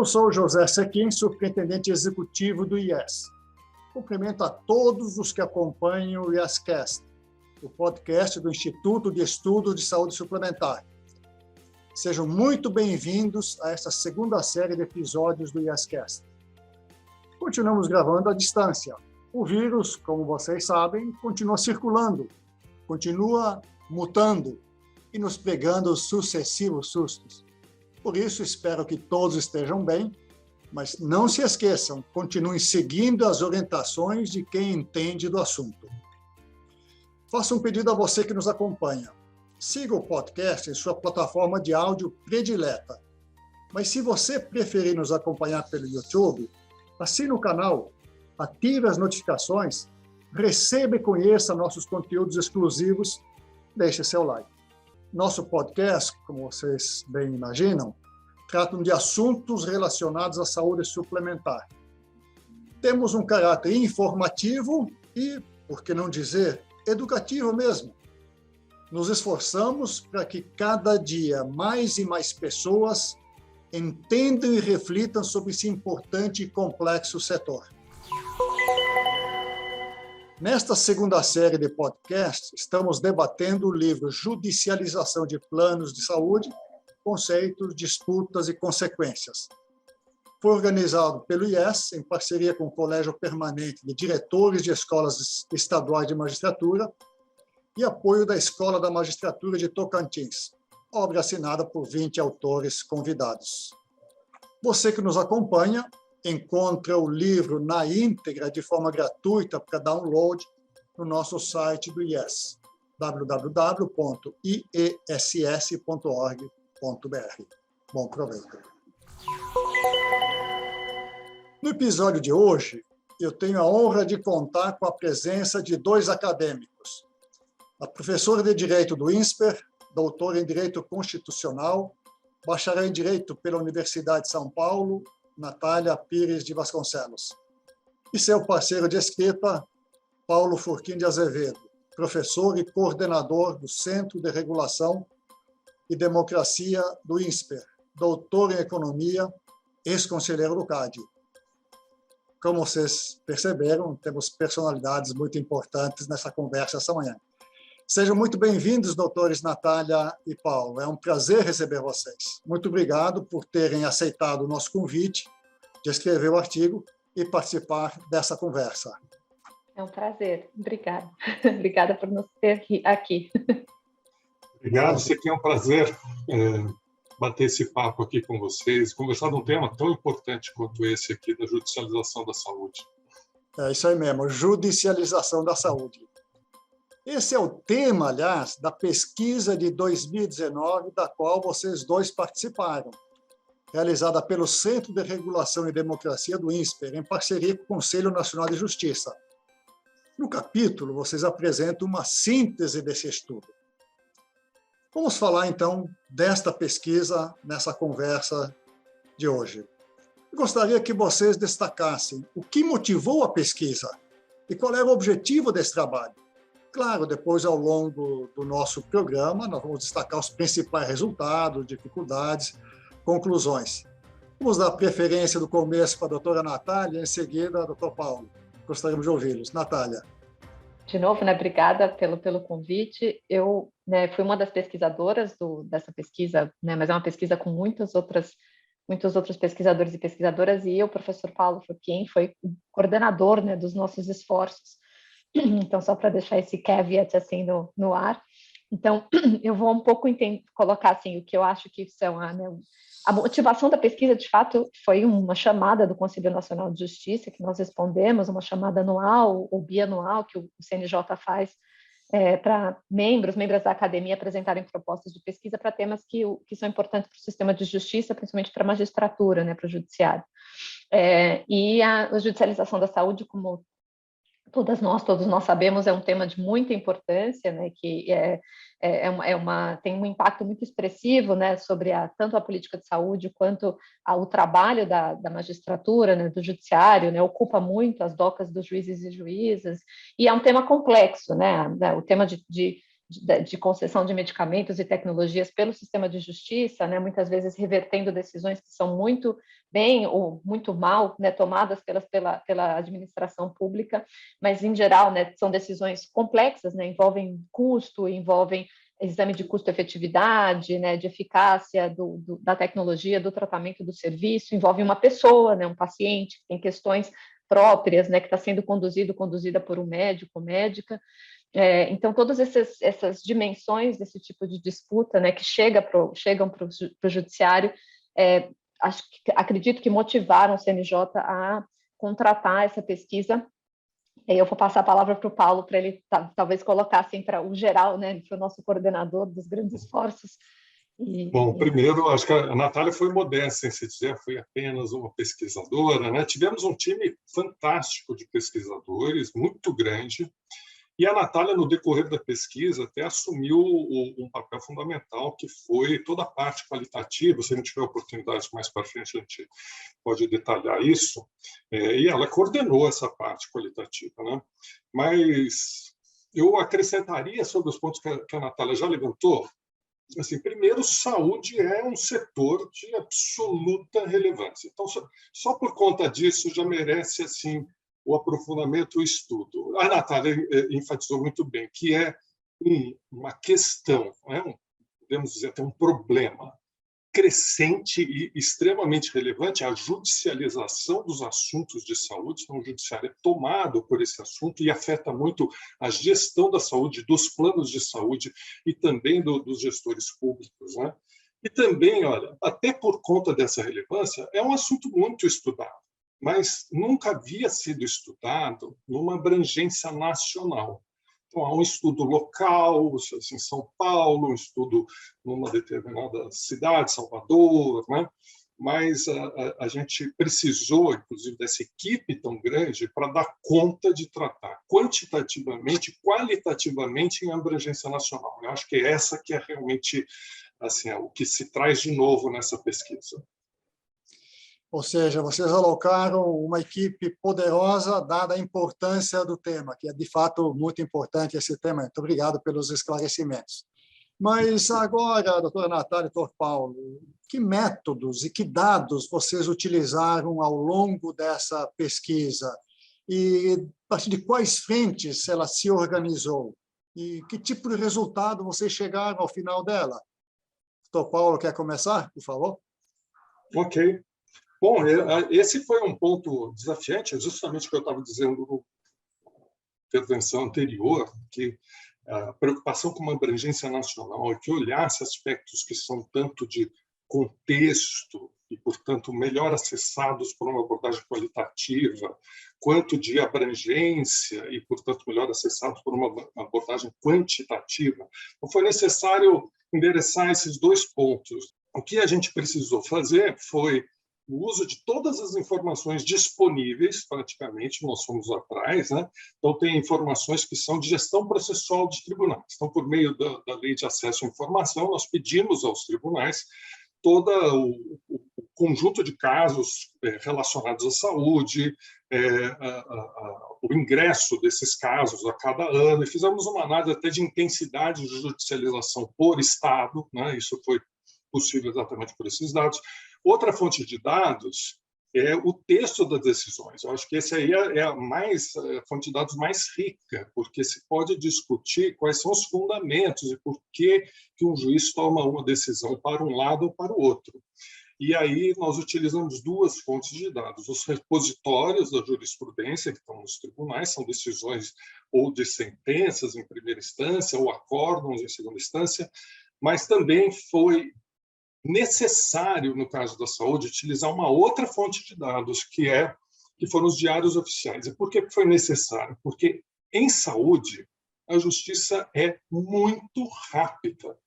Eu sou José Sequim, superintendente executivo do IES. Cumprimento a todos os que acompanham o IEScast, o podcast do Instituto de Estudos de Saúde Suplementar. Sejam muito bem-vindos a esta segunda série de episódios do IEScast. Continuamos gravando à distância. O vírus, como vocês sabem, continua circulando, continua mutando e nos pegando sucessivos sustos. Por isso, espero que todos estejam bem, mas não se esqueçam, continuem seguindo as orientações de quem entende do assunto. Faço um pedido a você que nos acompanha. Siga o podcast em sua plataforma de áudio predileta. Mas se você preferir nos acompanhar pelo YouTube, assine o canal, ative as notificações, receba e conheça nossos conteúdos exclusivos, deixe seu like. Nosso podcast, como vocês bem imaginam, tratam de assuntos relacionados à saúde suplementar. Temos um caráter informativo e, por que não dizer, educativo mesmo. Nos esforçamos para que cada dia mais e mais pessoas entendam e reflitam sobre esse importante e complexo setor. Nesta segunda série de podcast, estamos debatendo o livro Judicialização de Planos de Saúde, Conceitos, Disputas e Consequências. Foi organizado pelo IES, em parceria com o Colégio Permanente de Diretores de Escolas Estaduais de Magistratura e apoio da Escola da Magistratura de Tocantins, obra assinada por 20 autores convidados. Você que nos acompanha encontra o livro na íntegra de forma gratuita para download no nosso site do IES, www.iess.org.br. Bom proveito. No episódio de hoje, eu tenho a honra de contar com a presença de dois acadêmicos. A professora de Direito do INSPER, doutora em Direito Constitucional, bacharel em Direito pela Universidade de São Paulo, Natália Pires de Vasconcelos. E seu parceiro de escrita, Paulo Furquim de Azevedo, professor e coordenador do Centro de Regulação e Democracia do INSPER, doutor em Economia, ex-conselheiro do CAD. Como vocês perceberam, temos personalidades muito importantes nessa conversa essa manhã. Sejam muito bem-vindos, doutores Natália e Paulo. É um prazer receber vocês. Muito obrigado por terem aceitado o nosso convite de escrever o artigo e participar dessa conversa. É um prazer. Obrigada. Obrigada por nos ter aqui. Obrigado. Isso aqui é um prazer bater esse papo aqui com vocês, conversar de um tema tão importante quanto esse aqui da judicialização da saúde. É isso aí mesmo, judicialização da saúde. Esse é o tema, aliás, da pesquisa de 2019, da qual vocês dois participaram, realizada pelo Centro de Regulação e Democracia do INSPER, em parceria com o Conselho Nacional de Justiça. No capítulo, vocês apresentam uma síntese desse estudo. Vamos falar, então, desta pesquisa nessa conversa de hoje. Eu gostaria que vocês destacassem o que motivou a pesquisa e qual era o objetivo desse trabalho. Claro, depois, ao longo do nosso programa, nós vamos destacar os principais resultados, dificuldades, conclusões. Vamos dar preferência do começo para a doutora Natália, e em seguida, a doutor Paulo. Gostaríamos de ouvi-los. Natália. De novo, obrigada pelo convite. Eu fui uma das pesquisadoras dessa pesquisa, mas é uma pesquisa com muitos outros pesquisadores e pesquisadoras, e eu, o professor Paulo Furquim, foi o coordenador dos nossos esforços. Então, só para deixar esse caveat assim no ar. Então, eu vou um pouco colocar assim, o que eu acho que são a motivação da pesquisa, de fato, foi uma chamada do Conselho Nacional de Justiça, que nós respondemos, uma chamada anual ou bianual que o CNJ faz para membros da academia apresentarem propostas de pesquisa para temas que são importantes para o sistema de justiça, principalmente para a magistratura, para o judiciário. E a judicialização da saúde, como todos nós sabemos, é um tema de muita importância, que tem um impacto muito expressivo, sobre tanto a política de saúde quanto o trabalho da magistratura, do judiciário, ocupa muito as docas dos juízes e juízas, e é um tema complexo, o tema de de concessão de medicamentos e tecnologias pelo sistema de justiça, né, muitas vezes revertendo decisões que são muito bem ou muito mal, né, tomadas pela administração pública, mas, em geral, né, são decisões complexas, né, envolvem custo, envolvem exame de custo-efetividade, né, de eficácia da tecnologia, do tratamento do serviço, envolve uma pessoa, né, um paciente, que tem questões próprias, né, que está sendo conduzida por um médico ou médica. Então, todas essas dimensões desse tipo de disputa, né, que chegam para o judiciário, acredito que motivaram o CNJ a contratar essa pesquisa. Eu vou passar a palavra para o Paulo, para ele talvez colocar assim, para o geral, né, para o nosso coordenador dos grandes esforços. Bom, primeiro, acho que a Natália foi modesta em se dizer, foi apenas uma pesquisadora, né? Tivemos um time fantástico de pesquisadores, muito grande, e a Natália, no decorrer da pesquisa, até assumiu um papel fundamental, que foi toda a parte qualitativa. Se a gente tiver oportunidade mais para frente, a gente pode detalhar isso. E ela coordenou essa parte qualitativa, né? Mas eu acrescentaria sobre os pontos que a Natália já levantou. Assim, primeiro, saúde é um setor de absoluta relevância. Então, só por conta disso já merece assim o aprofundamento, o estudo. A Natália enfatizou muito bem que é uma questão, podemos dizer até um problema crescente e extremamente relevante, a judicialização dos assuntos de saúde. Então, o judiciário é tomado por esse assunto e afeta muito a gestão da saúde, dos planos de saúde e também dos gestores públicos, né? E também, olha, até por conta dessa relevância, é um assunto muito estudado, mas nunca havia sido estudado numa abrangência nacional. Então, há um estudo local, assim, em São Paulo, um estudo numa determinada cidade, Salvador, né? Mas a gente precisou, inclusive, dessa equipe tão grande para dar conta de tratar quantitativamente e qualitativamente em abrangência nacional. Eu acho que essa que é realmente assim, o que se traz de novo nessa pesquisa. Ou seja, vocês alocaram uma equipe poderosa, dada a importância do tema, que é, de fato, muito importante esse tema. Muito obrigado pelos esclarecimentos. Mas agora, doutora Natália e doutor Paulo, que métodos e que dados vocês utilizaram ao longo dessa pesquisa? E a partir de quais frentes ela se organizou? E que tipo de resultado vocês chegaram ao final dela? Doutor Paulo, quer começar, por favor? Ok. Bom, esse foi um ponto desafiante, justamente o que eu estava dizendo na intervenção anterior, que a preocupação com uma abrangência nacional é que olhasse aspectos que são tanto de contexto e, portanto, melhor acessados por uma abordagem qualitativa, quanto de abrangência e, portanto, melhor acessados por uma abordagem quantitativa. Então, foi necessário endereçar esses dois pontos. O que a gente precisou fazer foi o uso de todas as informações disponíveis, praticamente, nós fomos atrás, né? Então, tem informações que são de gestão processual de tribunais. Então, por meio da Lei de Acesso à Informação, nós pedimos aos tribunais todo o conjunto de casos relacionados à saúde, o ingresso desses casos a cada ano, e fizemos uma análise até de intensidade de judicialização por estado, né? Isso foi possível exatamente por esses dados. Outra fonte de dados é o texto das decisões. Eu acho que esse aí é a fonte de dados mais rica, porque se pode discutir quais são os fundamentos e por que um juiz toma uma decisão para um lado ou para o outro. E aí nós utilizamos duas fontes de dados. Os repositórios da jurisprudência, que estão nos tribunais, são decisões ou de sentenças em primeira instância ou acórdãos em segunda instância, mas também foi necessário, no caso da saúde, utilizar uma outra fonte de dados, que foram os diários oficiais. E por que foi necessário? Porque, em saúde, a justiça é muito rápida.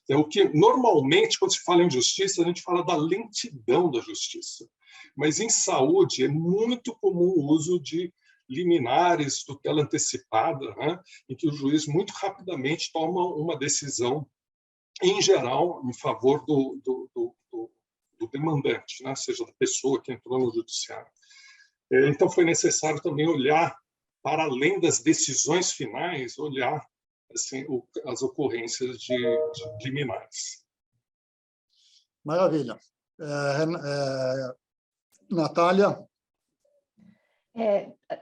É o que, normalmente, quando se fala em justiça, a gente fala da lentidão da justiça. Mas, em saúde, é muito comum o uso de liminares, tutela antecipada, né? Em que o juiz, muito rapidamente, toma uma decisão, em geral, em favor do demandante, né? Seja da pessoa que entrou no judiciário. Então, foi necessário também olhar, para além das decisões finais, olhar assim, as ocorrências de criminais. Maravilha. Natália?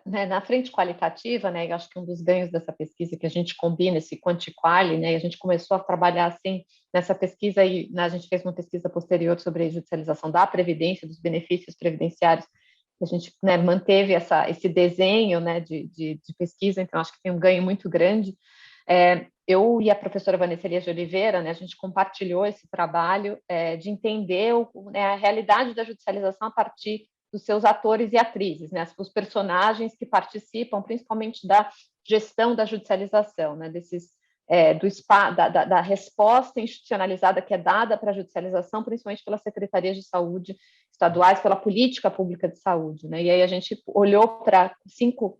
Né, na frente qualitativa, né, eu acho que um dos ganhos dessa pesquisa que a gente combina esse quanti-quali, né, e a gente começou a trabalhar assim nessa pesquisa e né, a gente fez uma pesquisa posterior sobre a judicialização da previdência, dos benefícios previdenciários. A gente né, manteve esse desenho né, de pesquisa, então acho que tem um ganho muito grande. Eu e a professora Vanessa Elias de Oliveira, né, a gente compartilhou esse trabalho de entender né, a realidade da judicialização a partir dos seus atores e atrizes, né, os personagens que participam, principalmente da gestão da judicialização, né, da resposta institucionalizada que é dada para a judicialização, principalmente pelas secretarias de saúde estaduais, pela política pública de saúde, né, e aí a gente olhou para 5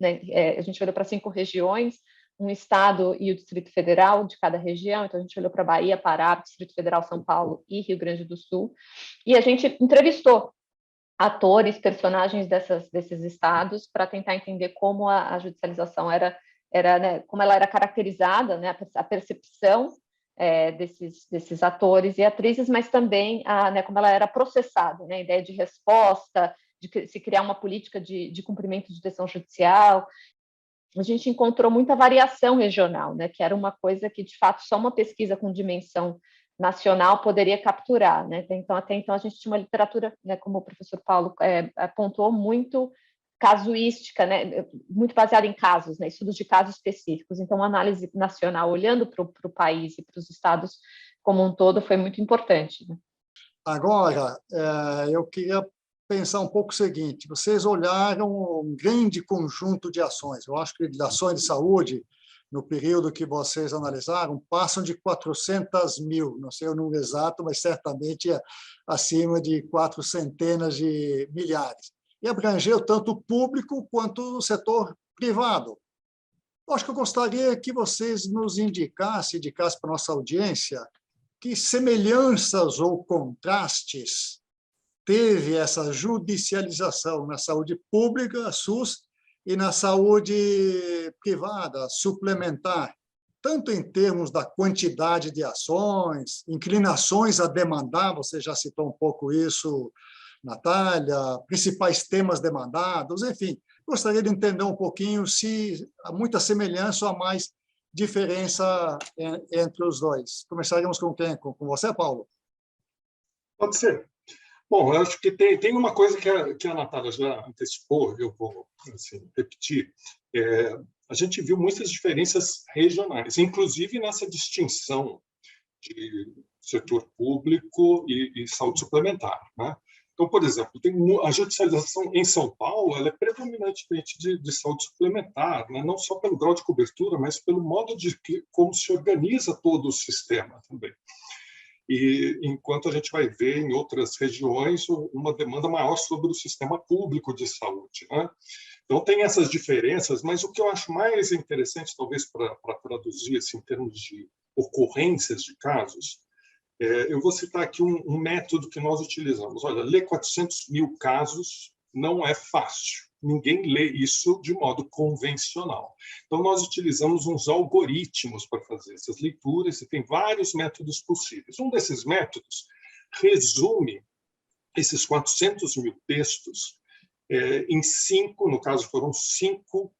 regiões, um estado e o Distrito Federal de cada região, então a gente olhou para Bahia, Pará, Distrito Federal, São Paulo e Rio Grande do Sul, e a gente entrevistou atores, personagens desses estados para tentar entender como a judicialização era né, como ela era caracterizada, né, a percepção desses atores e atrizes, mas também né, como ela era processada, né, a ideia de resposta, de se criar uma política de cumprimento de decisão judicial. A gente encontrou muita variação regional, né, que era uma coisa que, de fato, só uma pesquisa com dimensão nacional poderia capturar, né? Então, até então, a gente tinha uma literatura, né, como o professor Paulo apontou, muito casuística, né, muito baseada em casos, né, estudos de casos específicos. Então, uma análise nacional, olhando para o país e para os estados como um todo, foi muito importante. Né? Agora, eu queria pensar um pouco o seguinte, vocês olharam um grande conjunto de ações, eu acho que de ações de saúde, no período que vocês analisaram, passam de 400 mil, não sei o número exato, mas certamente acima de 400 de milhares. E abrangeu tanto o público quanto o setor privado. Eu acho que eu gostaria que vocês nos indicassem para a nossa audiência que semelhanças ou contrastes teve essa judicialização na saúde pública, SUS, e na saúde privada, suplementar, tanto em termos da quantidade de ações, inclinações a demandar, você já citou um pouco isso, Natália, principais temas demandados, enfim, gostaria de entender um pouquinho se há muita semelhança ou há mais diferença entre os dois. Começaríamos com quem? Com você, Paulo? Pode ser. Bom, eu acho que tem uma coisa que a Natália já antecipou, eu vou assim, repetir. A gente viu muitas diferenças regionais, inclusive nessa distinção de setor público e saúde suplementar. Né? Então, por exemplo, a judicialização em São Paulo ela é predominantemente de saúde suplementar, né? Não só pelo grau de cobertura, mas pelo modo de como se organiza todo o sistema também. E enquanto a gente vai ver em outras regiões uma demanda maior sobre o sistema público de saúde, né? Então tem essas diferenças, mas o que eu acho mais interessante, talvez para traduzir assim, em termos de ocorrências de casos, eu vou citar aqui um método que nós utilizamos. Olha, ler 400 mil casos não é fácil. Ninguém lê isso de modo convencional. Então, nós utilizamos uns algoritmos para fazer essas leituras e tem vários métodos possíveis. Um desses métodos resume esses 400 mil textos em 5, no caso foram 5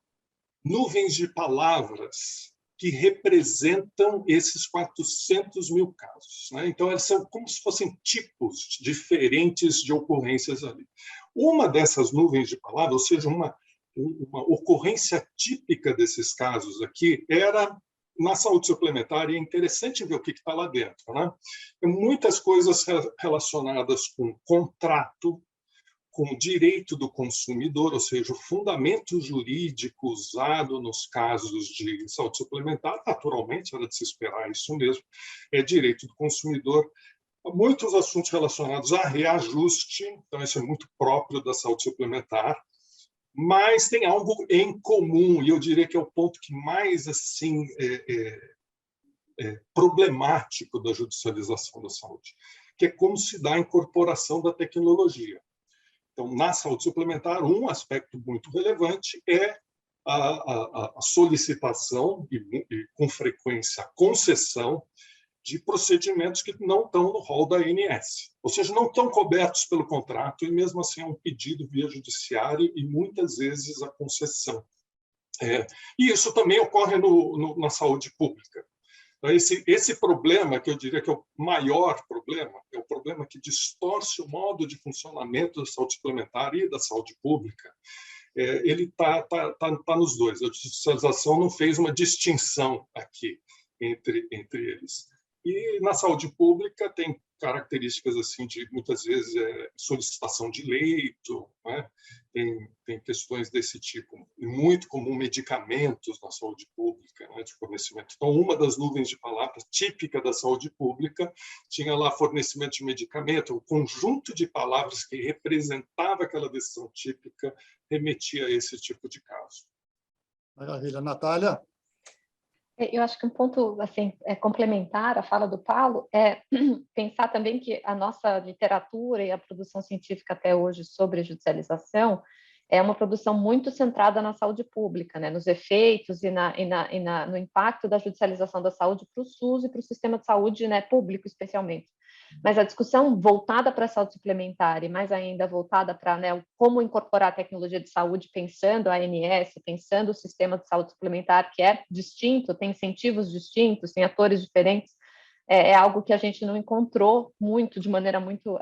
nuvens de palavras que representam esses 400 mil casos. Né? Então, eles são como se fossem tipos diferentes de ocorrências ali. Uma dessas nuvens de palavras, ou seja, uma ocorrência típica desses casos aqui, era na saúde suplementar, e é interessante ver o que está lá dentro. Né? Tem muitas coisas relacionadas com contrato, com o direito do consumidor, ou seja, o fundamento jurídico usado nos casos de saúde suplementar, naturalmente, era de se esperar isso mesmo, é direito do consumidor. Muitos assuntos relacionados a reajuste, então isso é muito próprio da saúde suplementar, mas tem algo em comum, e eu diria que é o ponto que mais assim, problemático da judicialização da saúde, que é como se dá a incorporação da tecnologia. Então, na saúde suplementar, um aspecto muito relevante é a solicitação e, com frequência, a concessão de procedimentos que não estão no rol da ANS, ou seja, não estão cobertos pelo contrato e, mesmo assim, é um pedido via judiciário e, muitas vezes, a concessão. E isso também ocorre na saúde pública. Então, esse problema, que eu diria que é o maior problema, é o problema que distorce o modo de funcionamento da saúde suplementar e da saúde pública. Ele está nos dois. A judicialização não fez uma distinção aqui entre eles. E na saúde pública tem características assim de, muitas vezes, solicitação de leito, né? Tem questões desse tipo, muito comum, medicamentos na saúde pública, né, de fornecimento. Então, uma das nuvens de palavras típica da saúde pública tinha lá fornecimento de medicamento, o conjunto de palavras que representava aquela decisão típica remetia a esse tipo de caso. Maravilha. Natália? Eu acho que um ponto assim, complementar à fala do Paulo é pensar também que a nossa literatura e a produção científica até hoje sobre judicialização é uma produção muito centrada na saúde pública, né, nos efeitos e no impacto da judicialização da saúde para o SUS e para o sistema de saúde, né, público, especialmente. Mas a discussão voltada para a saúde suplementar e mais ainda voltada para, né, como incorporar a tecnologia de saúde, pensando a ANS, pensando o sistema de saúde suplementar, que é distinto, tem incentivos distintos, tem atores diferentes, é algo que a gente não encontrou muito, de maneira muito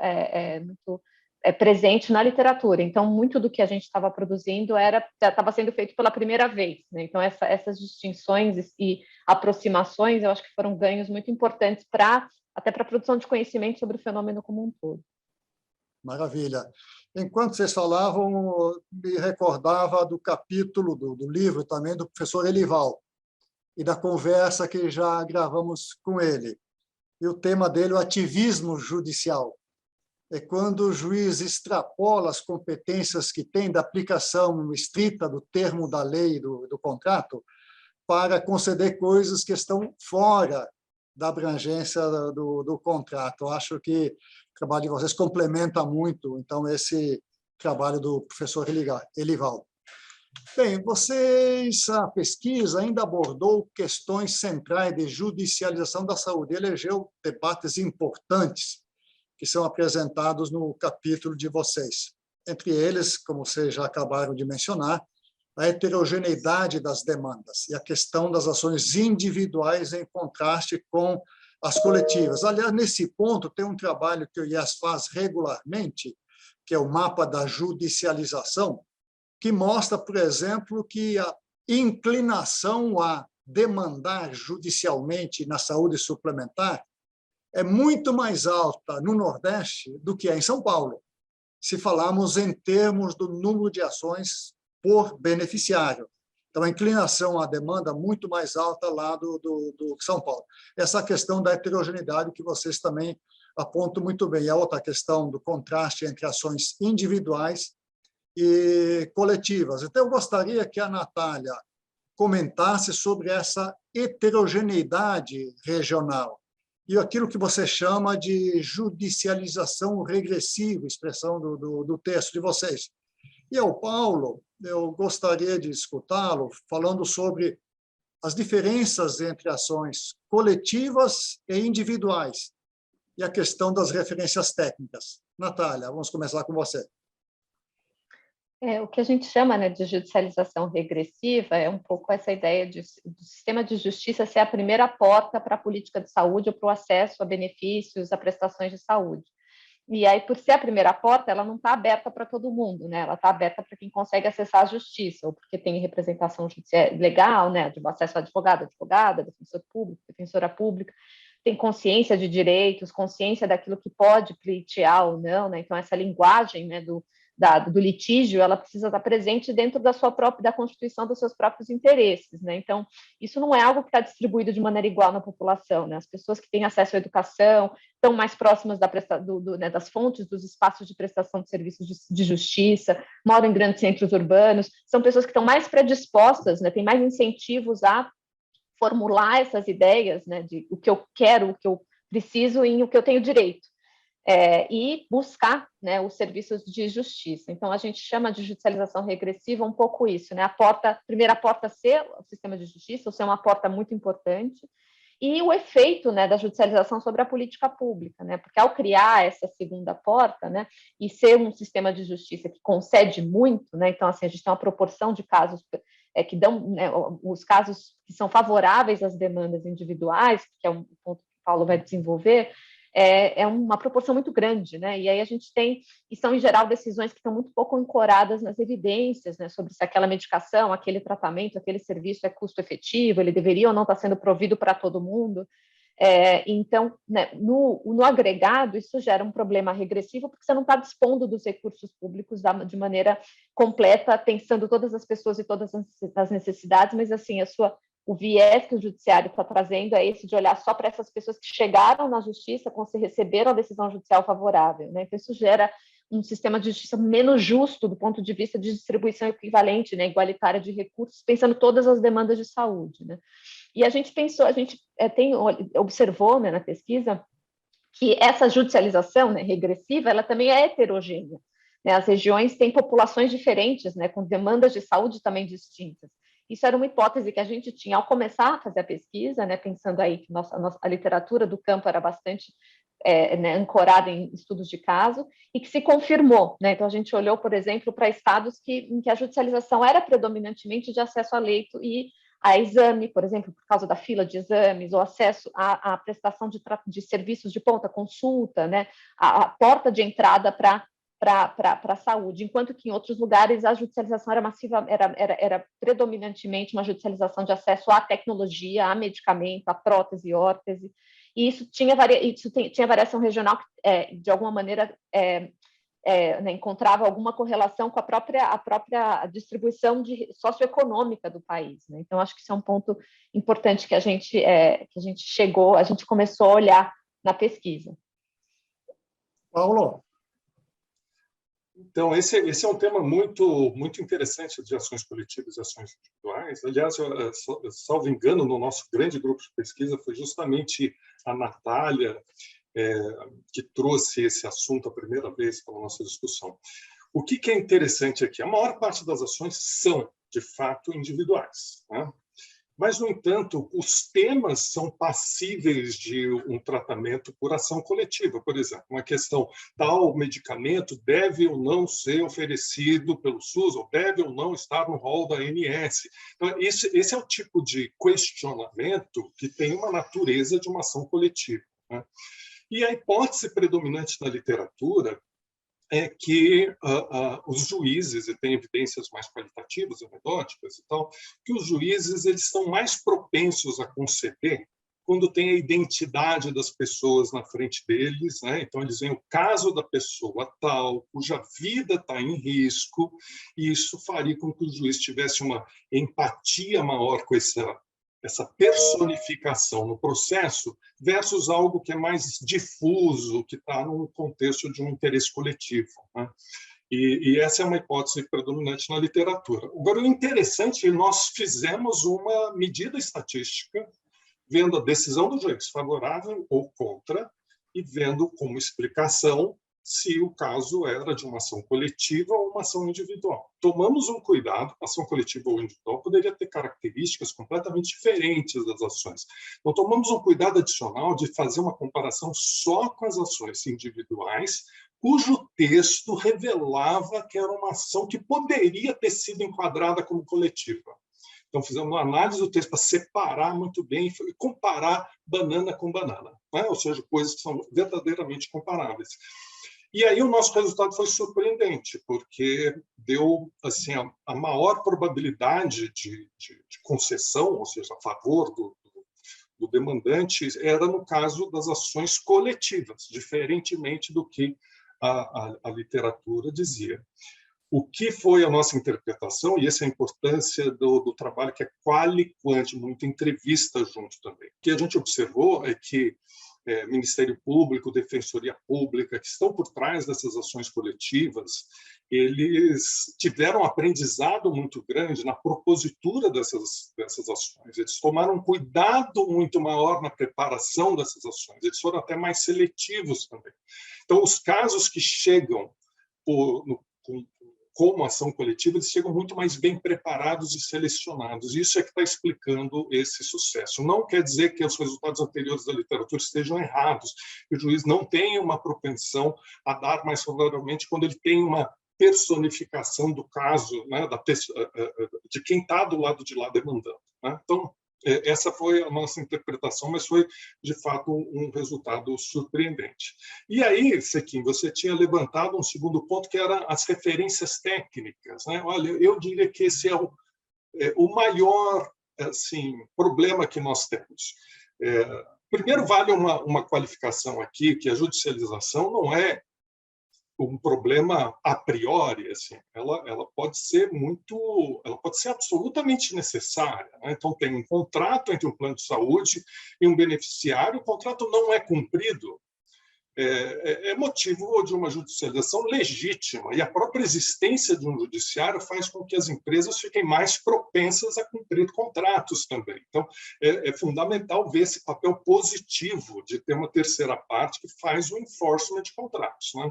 presente na literatura. Então, muito do que a gente estava produzindo estava sendo feito pela primeira vez, né? Então, essas distinções e aproximações, eu acho que foram ganhos muito importantes até para a produção de conhecimento sobre o fenômeno como um todo. Maravilha. Enquanto vocês falavam, me recordava do capítulo do livro também do professor Elival e da conversa que já gravamos com ele. E o tema dele, o ativismo judicial. É quando o juiz extrapola as competências que tem da aplicação estrita do termo da lei do contrato para conceder coisas que estão fora da abrangência do contrato. Eu acho que o trabalho de vocês complementa muito, então, esse trabalho do professor Elival. Bem, a pesquisa ainda abordou questões centrais de judicialização da saúde, elegeu debates importantes que são apresentados no capítulo de vocês. Entre eles, como vocês já acabaram de mencionar, a heterogeneidade das demandas e a questão das ações individuais em contraste com as coletivas. Aliás, nesse ponto, tem um trabalho que o IES faz regularmente, que é o mapa da judicialização, que mostra, por exemplo, que a inclinação a demandar judicialmente na saúde suplementar é muito mais alta no Nordeste do que é em São Paulo, se falarmos em termos do número de ações por beneficiário. Então, a inclinação à demanda muito mais alta lá do São Paulo. Essa questão da heterogeneidade que vocês também apontam muito bem. E a outra questão do contraste entre ações individuais e coletivas. Então, eu gostaria que a Natália comentasse sobre essa heterogeneidade regional e aquilo que você chama de judicialização regressiva, expressão do texto de vocês. E ao Paulo, eu gostaria de escutá-lo falando sobre as diferenças entre ações coletivas e individuais e a questão das referências técnicas. Natália, vamos começar com você. O que a gente chama, né, de judicialização regressiva é um pouco essa ideia do sistema de justiça ser a primeira porta para a política de saúde ou para o acesso a benefícios, a prestações de saúde. E aí, por ser a primeira porta, ela não está aberta para todo mundo, né? Ela está aberta para quem consegue acessar a justiça, ou porque tem representação judicial legal, né, de acesso a advogado, advogada, defensor público, defensora pública, tem consciência de direitos, consciência daquilo que pode pleitear ou não, né? Então, essa linguagem, né, do litígio, ela precisa estar presente dentro da constituição dos seus próprios interesses, né? Então, isso não é algo que está distribuído de maneira igual na população, né? As pessoas que têm acesso à educação estão mais próximas né, das fontes dos espaços de prestação de serviços de justiça, moram em grandes centros urbanos, são pessoas que estão mais predispostas, né, têm mais incentivos a formular essas ideias, né, de o que eu quero, o que eu preciso e o que eu tenho direito. e buscar, né, os serviços de justiça. Então, a gente chama de judicialização regressiva um pouco isso, né? A primeira porta ser o sistema de justiça, ou ser uma porta muito importante, e o efeito, né, da judicialização sobre a política pública, né? Porque ao criar essa segunda porta, né, e ser um sistema de justiça que concede muito, né? Então, assim, a gente tem uma proporção de casos que dão, né, os casos que são favoráveis às demandas individuais, que é um ponto que o Paulo vai desenvolver, é uma proporção muito grande, né? E aí a gente tem, e são em geral decisões que estão muito pouco ancoradas nas evidências, né? Sobre se aquela medicação, aquele tratamento, aquele serviço é custo efetivo, ele deveria ou não estar sendo provido para todo mundo. Então, né, no agregado, isso gera um problema regressivo, porque você não está dispondo dos recursos públicos de maneira completa, pensando todas as pessoas e todas as necessidades, mas assim, o viés que o judiciário está trazendo é esse de olhar só para essas pessoas que chegaram na justiça, receberam a decisão judicial favorável, né? Então, isso gera um sistema de justiça menos justo do ponto de vista de distribuição equivalente, né, igualitária de recursos, pensando todas as demandas de saúde, né? E a gente observou, né, na pesquisa que essa judicialização, né, regressiva, ela também é heterogênea, né? As regiões têm populações diferentes, né, com demandas de saúde também distintas. Isso era uma hipótese que a gente tinha ao começar a fazer a pesquisa, né, pensando aí que a literatura do campo era bastante né, ancorada em estudos de caso, e que se confirmou, né? Então, a gente olhou, por exemplo, para estados em que a judicialização era predominantemente de acesso a leito e a exame, por exemplo, por causa da fila de exames, ou acesso à prestação de serviços de ponta, consulta, né? A porta de entrada para a saúde, enquanto que em outros lugares a judicialização era massiva, era predominantemente uma judicialização de acesso à tecnologia, a medicamento, a prótese e órtese, e isso tinha variação regional que, de alguma maneira, né, encontrava alguma correlação com a própria distribuição socioeconômica do país, né? Então, acho que isso é um ponto importante que a gente começou a olhar na pesquisa. Paulo? Então, esse é um tema muito, muito interessante de ações coletivas e ações individuais. Aliás, salvo engano, no nosso grande grupo de pesquisa, foi justamente a Natália que trouxe esse assunto a primeira vez para a nossa discussão. O que é interessante aqui? A maior parte das ações são, de fato, individuais, né? Mas, no entanto, os temas são passíveis de um tratamento por ação coletiva. Por exemplo, uma questão, tal medicamento deve ou não ser oferecido pelo SUS, ou deve ou não estar no rol da ANS. Então, esse é o tipo de questionamento que tem uma natureza de uma ação coletiva, né? E a hipótese predominante na literatura é que os juízes, e tem evidências mais qualitativas, anedóticas e tal, que os juízes eles estão mais propensos a conceder quando tem a identidade das pessoas na frente deles, né? Então, eles veem o caso da pessoa tal, cuja vida está em risco, e isso faria com que o juiz tivesse uma empatia maior com essa personificação no processo versus algo que é mais difuso, que está no contexto de um interesse coletivo, né? E essa é uma hipótese predominante na literatura. Agora, o interessante é que nós fizemos uma medida estatística vendo a decisão do juiz favorável ou contra e vendo como explicação se o caso era de uma ação coletiva ou uma ação individual. Tomamos um cuidado, ação coletiva ou individual poderia ter características completamente diferentes das ações. Então, tomamos um cuidado adicional de fazer uma comparação só com as ações individuais, cujo texto revelava que era uma ação que poderia ter sido enquadrada como coletiva. Então, fizemos uma análise do texto para separar muito bem e comparar banana com banana, né? Ou seja, coisas que são verdadeiramente comparáveis. E aí o nosso resultado foi surpreendente, porque deu assim, a maior probabilidade de concessão, ou seja, a favor do demandante, era no caso das ações coletivas, diferentemente do que a literatura dizia. O que foi a nossa interpretação, e essa é a importância do trabalho que é quali-quant, muita entrevista junto também. O que a gente observou é que Ministério Público, Defensoria Pública, que estão por trás dessas ações coletivas, eles tiveram um aprendizado muito grande na propositura dessas ações. Eles tomaram um cuidado muito maior na preparação dessas ações. Eles foram até mais seletivos também. Então, os casos que chegam como ação coletiva, eles chegam muito mais bem preparados e selecionados. Isso é que está explicando esse sucesso. Não quer dizer que os resultados anteriores da literatura estejam errados, que o juiz não tenha uma propensão a dar mais favoravelmente quando ele tem uma personificação do caso, né, de quem está do lado de lá demandando. Né? Então, essa foi a nossa interpretação, mas foi, de fato, um resultado surpreendente. E aí, Sequim, você tinha levantado um segundo ponto, que era as referências técnicas. Né? Olha, eu diria que esse é o maior assim, problema que nós temos. Primeiro, vale uma qualificação aqui, que a judicialização não é um problema a priori, assim, ela pode ser absolutamente necessária, né? Então tem um contrato entre um plano de saúde e um beneficiário, o contrato não é cumprido, é motivo de uma judicialização legítima, e a própria existência de um judiciário faz com que as empresas fiquem mais propensas a cumprir contratos também. Então é fundamental ver esse papel positivo de ter uma terceira parte que faz o enforcement de contratos, né?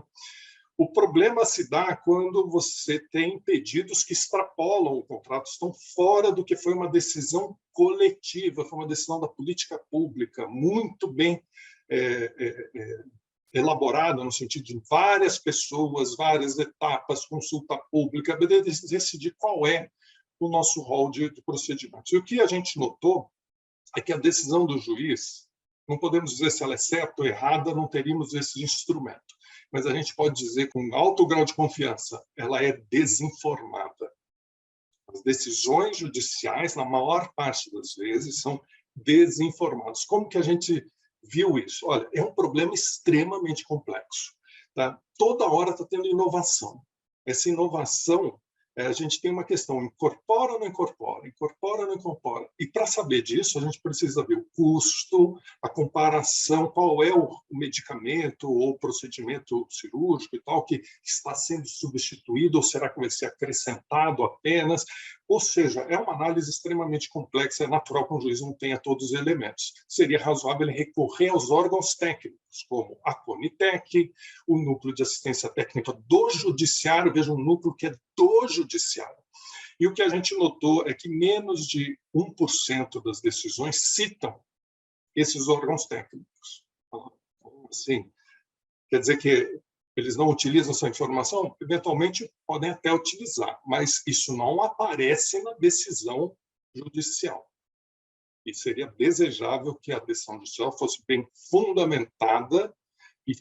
O problema se dá quando você tem pedidos que extrapolam o contrato, estão fora do que foi uma decisão coletiva, foi uma decisão da política pública, muito bem elaborada, no sentido de várias pessoas, várias etapas, consulta pública, decidir qual é o nosso rol de procedimentos. E o que a gente notou é que a decisão do juiz, não podemos dizer se ela é certa ou errada, não teríamos esse instrumento. Mas a gente pode dizer com alto grau de confiança, ela é desinformada. As decisões judiciais, na maior parte das vezes, são desinformadas. Como que a gente viu isso? Olha, é um problema extremamente complexo. Tá? Toda hora está tendo inovação. Essa inovação, a gente tem uma questão, incorpora ou não incorpora? Incorpora ou não incorpora? E para saber disso, a gente precisa ver o custo, a comparação, qual é o medicamento ou procedimento cirúrgico e tal, que está sendo substituído, ou será que vai ser acrescentado apenas? Ou seja, é uma análise extremamente complexa, é natural que um juiz não tenha todos os elementos. Seria razoável ele recorrer aos órgãos técnicos, como a CONITEC, o Núcleo de Assistência Técnica do Judiciário, veja, um núcleo que é do Judiciário. E o que a gente notou é que menos de 1% das decisões citam esses órgãos técnicos. Assim, quer dizer que eles não utilizam essa informação? Eventualmente podem até utilizar, mas isso não aparece na decisão judicial. E seria desejável que a decisão judicial fosse bem fundamentada e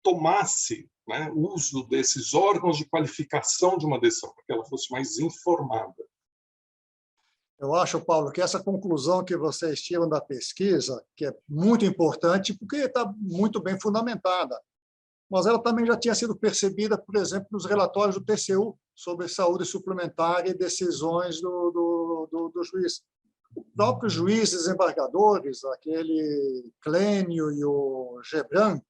tomasse, né, uso desses órgãos de qualificação de uma decisão, para que ela fosse mais informada. Eu acho, Paulo, que essa conclusão que vocês tiram da pesquisa, que é muito importante, porque está muito bem fundamentada, mas ela também já tinha sido percebida, por exemplo, nos relatórios do TCU sobre saúde suplementar e decisões do juiz. O próprio juiz desembargadores, aquele Clênio e o Gebran,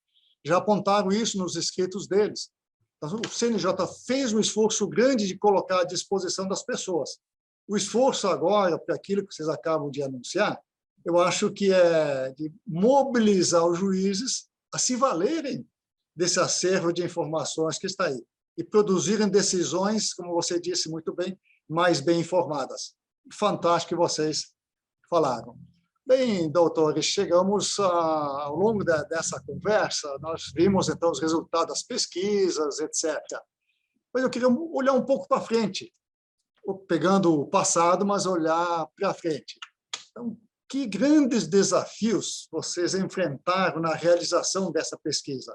já apontaram isso nos escritos deles. Então, o CNJ fez um esforço grande de colocar à disposição das pessoas. O esforço agora, para aquilo que vocês acabam de anunciar, eu acho que é de mobilizar os juízes a se valerem desse acervo de informações que está aí e produzirem decisões, como você disse muito bem, mais bem informadas. Fantástico que vocês falaram. Bem, doutores, chegamos ao longo dessa conversa, nós vimos, então, os resultados das pesquisas, etc. Mas eu queria olhar um pouco para frente, pegando o passado, mas olhar para frente. Então, que grandes desafios vocês enfrentaram na realização dessa pesquisa?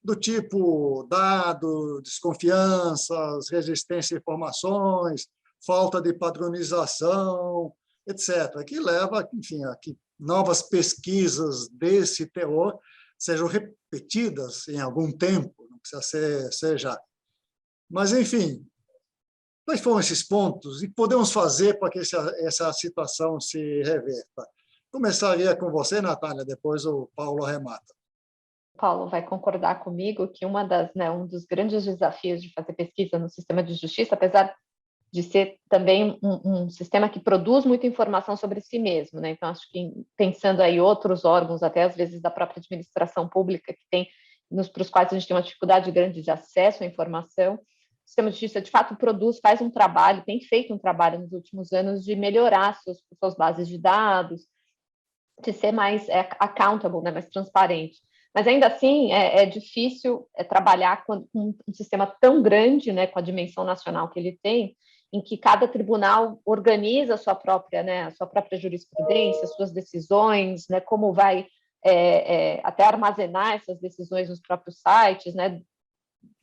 Do tipo dados, desconfianças, resistência a informações, falta de padronização, etc., que leva, enfim, a que novas pesquisas desse teor sejam repetidas em algum tempo, não precisa ser já. Mas, enfim, quais foram esses pontos e podemos fazer para que essa situação se reverta? Começaria com você, Natália, depois o Paulo remata. Paulo vai concordar comigo que um dos grandes desafios de fazer pesquisa no sistema de justiça, apesar de ser também um sistema que produz muita informação sobre si mesmo, né? Então, acho que pensando aí outros órgãos, até às vezes da própria administração pública, que tem para os quais a gente tem uma dificuldade grande de acesso à informação, o sistema de justiça, de fato, faz um trabalho, tem feito um trabalho nos últimos anos de melhorar suas bases de dados, de ser mais accountable, né? Mais transparente. Mas ainda assim é difícil trabalhar com um sistema tão grande, né, com a dimensão nacional que ele tem, em que cada tribunal organiza a sua própria jurisprudência, suas decisões, né, como vai até armazenar essas decisões nos próprios sites, né,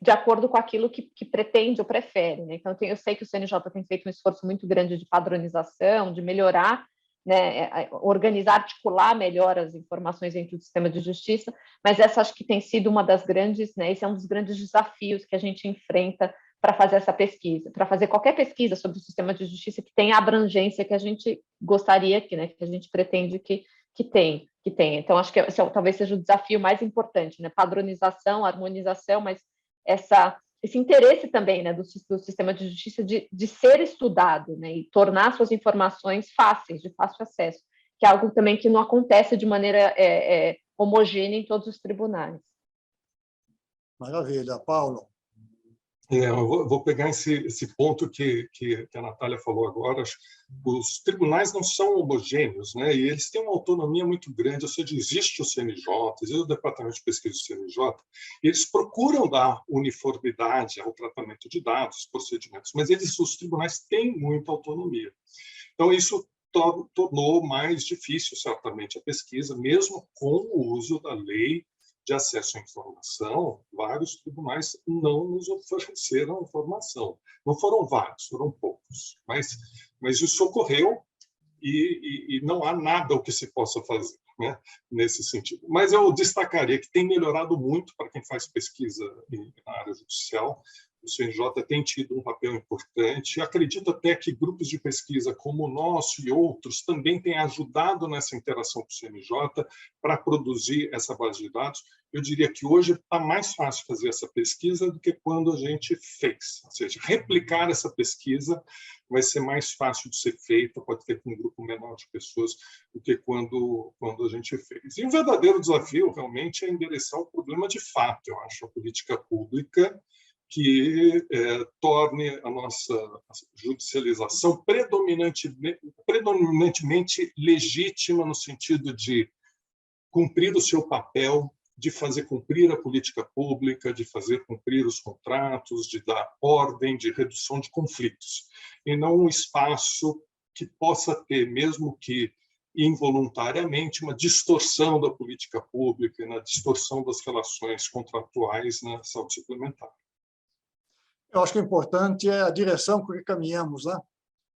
de acordo com aquilo que pretende ou prefere. Né? Então, eu sei que o CNJ tem feito um esforço muito grande de padronização, de melhorar, né, organizar, articular melhor as informações dentro do sistema de justiça, mas essa acho que tem sido uma das grandes, né, esse é um dos grandes desafios que a gente enfrenta para fazer essa pesquisa, para fazer qualquer pesquisa sobre o sistema de justiça que tenha a abrangência que a gente gostaria que a gente pretende que tenha. Então, acho que esse talvez seja o desafio mais importante, né, padronização, harmonização, mas esse interesse também, né, do sistema de justiça de ser estudado, né, e tornar suas informações fáceis, de fácil acesso, que é algo também que não acontece de maneira homogênea em todos os tribunais. Maravilha. Paulo? Eu vou pegar esse ponto que a Natália falou agora. Os tribunais não são homogêneos, né? E eles têm uma autonomia muito grande, ou seja, existe o CNJ, existe o Departamento de Pesquisa do CNJ, e eles procuram dar uniformidade ao tratamento de dados, procedimentos, mas os tribunais têm muita autonomia. Então, isso tornou mais difícil, certamente, a pesquisa, mesmo com o uso da lei de acesso à informação. Vários tribunais não nos ofereceram informação. Não foram vários, foram poucos. Mas isso ocorreu e não há nada o que se possa fazer, né, nesse sentido. Mas eu destacaria que tem melhorado muito para quem faz pesquisa na área judicial. O CNJ tem tido um papel importante. Acredito até que grupos de pesquisa como o nosso e outros também têm ajudado nessa interação com o CNJ para produzir essa base de dados. Eu diria que hoje está mais fácil fazer essa pesquisa do que quando a gente fez. Ou seja, replicar essa pesquisa vai ser mais fácil de ser feita, pode ter com um grupo menor de pessoas do que quando a gente fez. E o verdadeiro desafio, realmente, é endereçar o problema de fato, eu acho, a política pública, que torne a nossa judicialização predominantemente legítima no sentido de cumprir o seu papel, de fazer cumprir a política pública, de fazer cumprir os contratos, de dar ordem, de redução de conflitos, e não um espaço que possa ter, mesmo que involuntariamente, uma distorção da política pública, na distorção das relações contratuais na saúde suplementar. Eu acho que o importante é a direção com que caminhamos, né?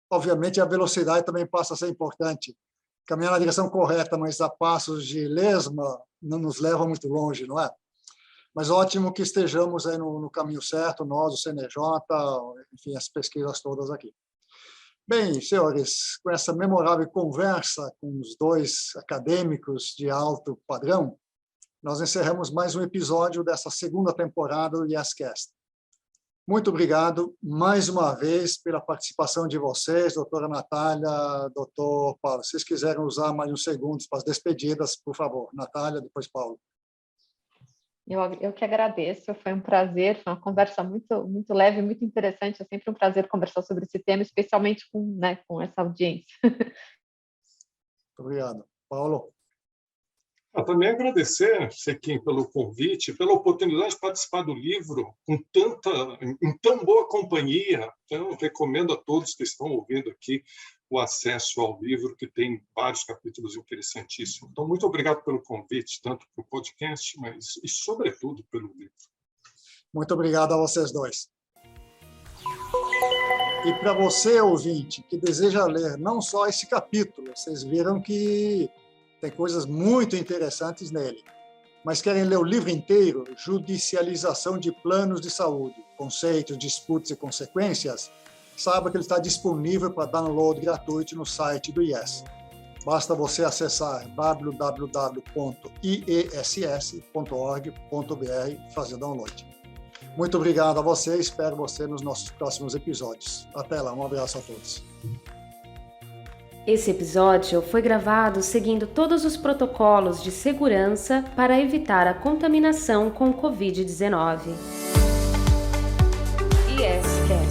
Obviamente, a velocidade também passa a ser importante. Caminhar na direção correta, mas a passos de lesma, não nos leva muito longe, não é? Mas ótimo que estejamos aí no caminho certo, nós, o CNJ, enfim, as pesquisas todas aqui. Bem, senhores, com essa memorável conversa com os dois acadêmicos de alto padrão, nós encerramos mais um episódio dessa segunda temporada do YesCast. Muito obrigado, mais uma vez, pela participação de vocês, doutora Natália, doutor Paulo. Se vocês quiserem usar mais uns segundos para as despedidas, por favor. Natália, depois Paulo. Eu que agradeço, foi um prazer, foi uma conversa muito, muito leve, muito interessante. É sempre um prazer conversar sobre esse tema, especialmente com essa audiência. Muito obrigado. Paulo? Também agradecer, Sequim, pelo convite, pela oportunidade de participar do livro em tão boa companhia. Então, recomendo a todos que estão ouvindo aqui o acesso ao livro, que tem vários capítulos interessantíssimos. Então, muito obrigado pelo convite, tanto para o podcast, mas e, sobretudo, pelo livro. Muito obrigado a vocês dois. E para você, ouvinte, que deseja ler não só esse capítulo, vocês viram que tem coisas muito interessantes nele, mas querem ler o livro inteiro, Judicialização de Planos de Saúde, Conceitos, Disputas e Consequências, saiba que ele está disponível para download gratuito no site do IES. Basta você acessar www.iess.org.br e fazer download. Muito obrigado a você, espero você nos nossos próximos episódios. Até lá, um abraço a todos. Esse episódio foi gravado seguindo todos os protocolos de segurança para evitar a contaminação com Covid-19. IEScast.